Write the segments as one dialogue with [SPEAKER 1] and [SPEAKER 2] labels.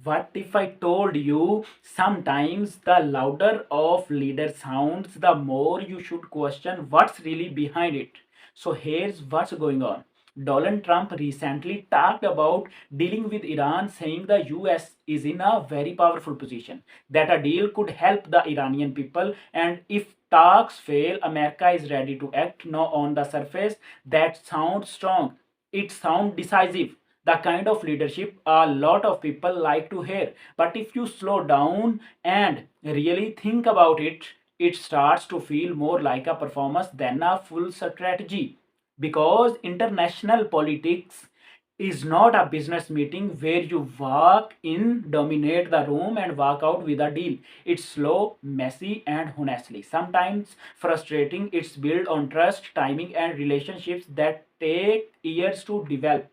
[SPEAKER 1] What if I told you sometimes the louder of leader sounds, the more you should question what's really behind it? So here's what's going on. Donald Trump recently talked about dealing with Iran, saying the US is in a very powerful position, that a deal could help the Iranian people, and if talks fail, America is ready to act. Now, on the surface, that sounds strong. It sounds decisive, the kind of leadership a lot of people like to hear. But if you slow down and really think about it, it starts to feel more like a performance than a full strategy. Because international politics is not a business meeting where you walk in, dominate the room, and walk out with a deal. It's slow, messy, and honestly, sometimes frustrating. It's built on trust, timing, and relationships that take years to develop.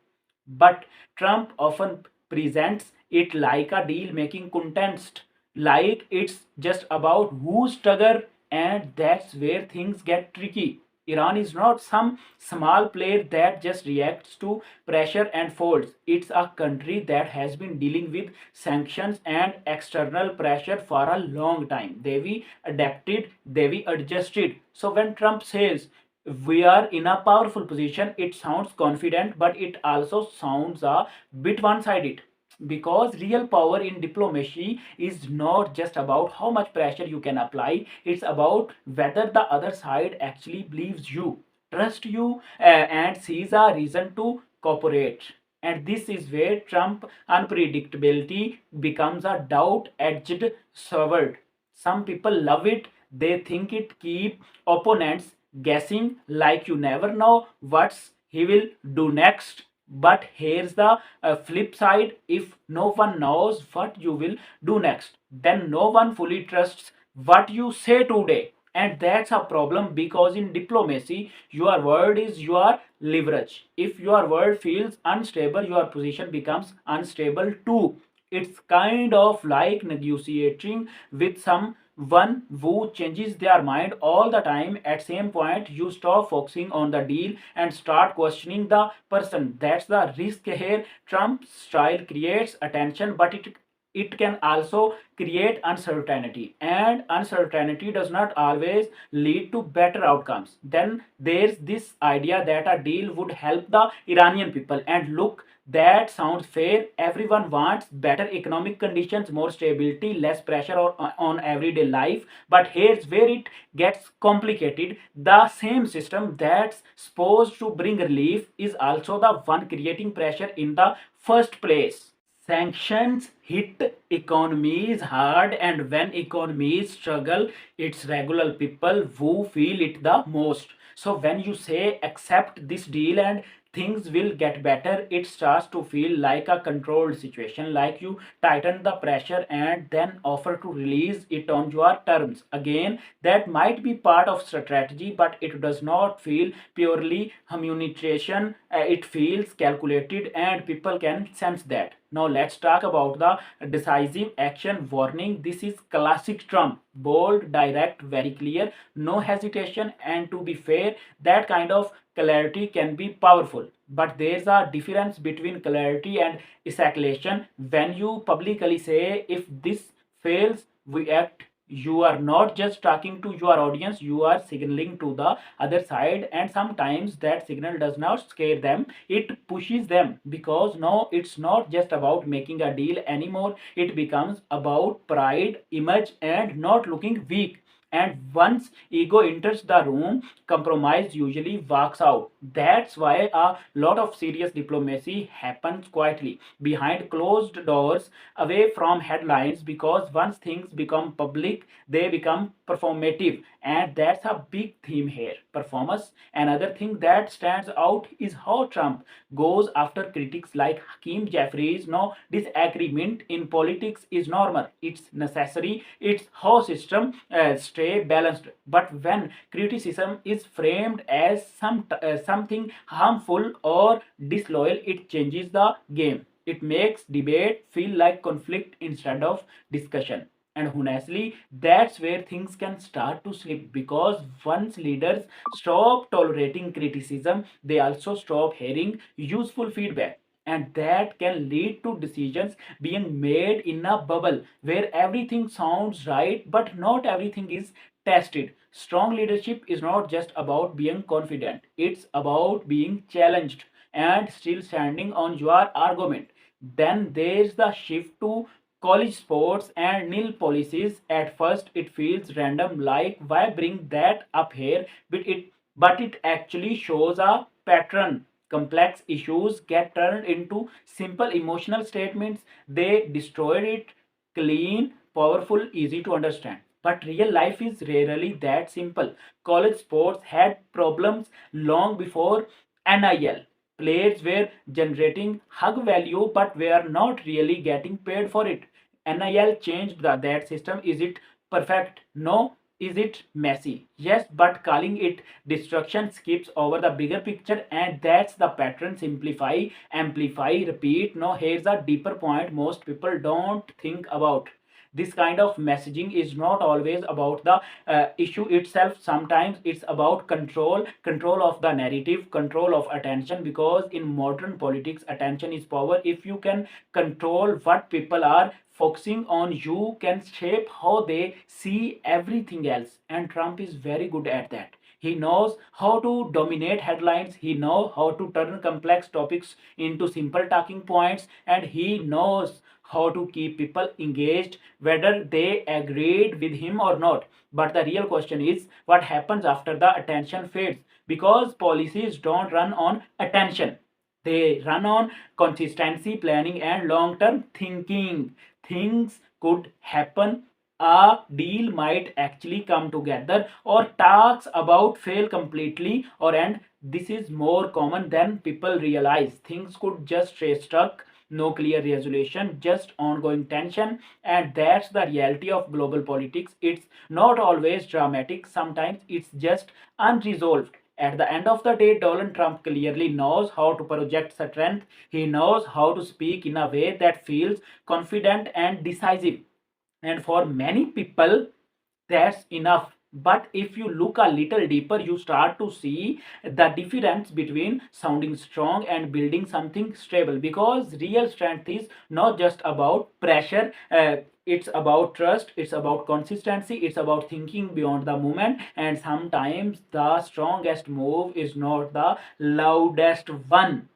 [SPEAKER 1] But Trump often presents it like a deal making contest, like it's just about who's together, and that's where things get tricky. Iran is not some small player that just reacts to pressure and folds. It's a country that has been dealing with sanctions and external pressure for a long time. They adapted, they adjusted. So when Trump says we are in a powerful position, it sounds confident, but it also sounds a bit one sided. Because real power in diplomacy is not just about how much pressure you can apply, it's about whether the other side actually believes you, trusts you, and sees a reason to cooperate. And this is where Trump unpredictability becomes a doubt edged sword. Some people love it, they think it keep opponents guessing, like you never know what he will do next. But here's the flip side: if no one knows what you will do next, then no one fully trusts what you say today. And that's a problem, because in diplomacy, your word is your leverage. If your word feels unstable, your position becomes unstable too. It's kind of like negotiating with someone who changes their mind all the time. At same point, you stop focusing on the deal and start questioning the person. That's the risk here. Trump's style creates attention, but it can also create uncertainty, and uncertainty does not always lead to better outcomes. Then there's this idea that a deal would help the Iranian people, and look, that sounds fair. Everyone wants better economic conditions, more stability, less pressure on everyday life. But here's where it gets complicated: the same system that's supposed to bring relief is also the one creating pressure in the first place. Sanctions hit economies hard, and when economies struggle, it's regular people who feel it the most. So when you say accept this deal and things will get better, it starts to feel like a controlled situation, like you tighten the pressure and then offer to release it on your terms. Again, that might be part of strategy, but it does not feel purely humanitarian. It feels calculated, and people can sense that. Now let's talk about the decisive action. Warning: this is classic Trump. Bold, direct, very clear, no hesitation. And to be fair, that kind of clarity can be powerful. But there's a difference between clarity and ejaculation. When you publicly say, if this fails, we act, you are not just talking to your audience, you are signaling to the other side. And sometimes that signal does not scare them, it pushes them. Because now it's not just about making a deal anymore, it becomes about pride, image, and not looking weak. And once ego enters the room, compromise usually walks out. That's why a lot of serious diplomacy happens quietly, behind closed doors, away from headlines. Because once things become public, they become performative. And that's a big theme here: performance. Another thing that stands out is how Trump goes after critics like Hakeem Jeffries. No, disagreement in politics is normal, it's necessary, it's how system stay balanced. But when criticism is framed as something harmful or disloyal, it changes the game. It makes debate feel like conflict instead of discussion. And honestly, that's where things can start to slip, because once leaders stop tolerating criticism, they also stop hearing useful feedback. and that can lead to decisions being made in a bubble where everything sounds right but not everything is tested. Strong leadership is not just about being confident, it's about being challenged and still standing on your argument. Then there's the shift to college sports and nil policies. At first it feels random, like why bring that up here, but it actually shows a pattern. Complex issues get turned into simple emotional statements. They destroyed it clean, powerful, easy to understand. But real life is rarely that simple. College sports had problems long before NIL. Players were generating hug value but were not really getting paid for it. NIL changed that system. Is it perfect? No. Is it messy? Yes, but calling it destruction skips over the bigger picture, and that's the pattern. Simplify, amplify, repeat. No, here's a deeper point most people don't think about. This kind of messaging is not always about the issue itself. Sometimes it's about control of the narrative, control of attention, because in modern politics attention is power. If you can control what people are focusing on, you can shape how they see everything else, and Trump is very good at that. He knows how to dominate headlines, he knows how to turn complex topics into simple talking points, and he knows how to keep people engaged whether they agreed with him or not. But the real question is what happens after the attention fades, because policies don't run on attention. They run on consistency, planning, and long term thinking. Things could happen, a deal might actually come together, or talks about fail completely or end. This is more common than people realize. Things could just stay stuck, no clear resolution, just ongoing tension. And that's the reality of global politics. It's not always dramatic, sometimes it's just unresolved. At the end of the day, Donald Trump clearly knows how to project strength. He knows how to speak in a way that feels confident and decisive. And for many people, that's enough. But if you look a little deeper, you start to see the difference between sounding strong and building something stable. Because real strength is not just about pressure, it's about trust, it's about consistency, it's about thinking beyond the moment. And sometimes the strongest move is not the loudest one,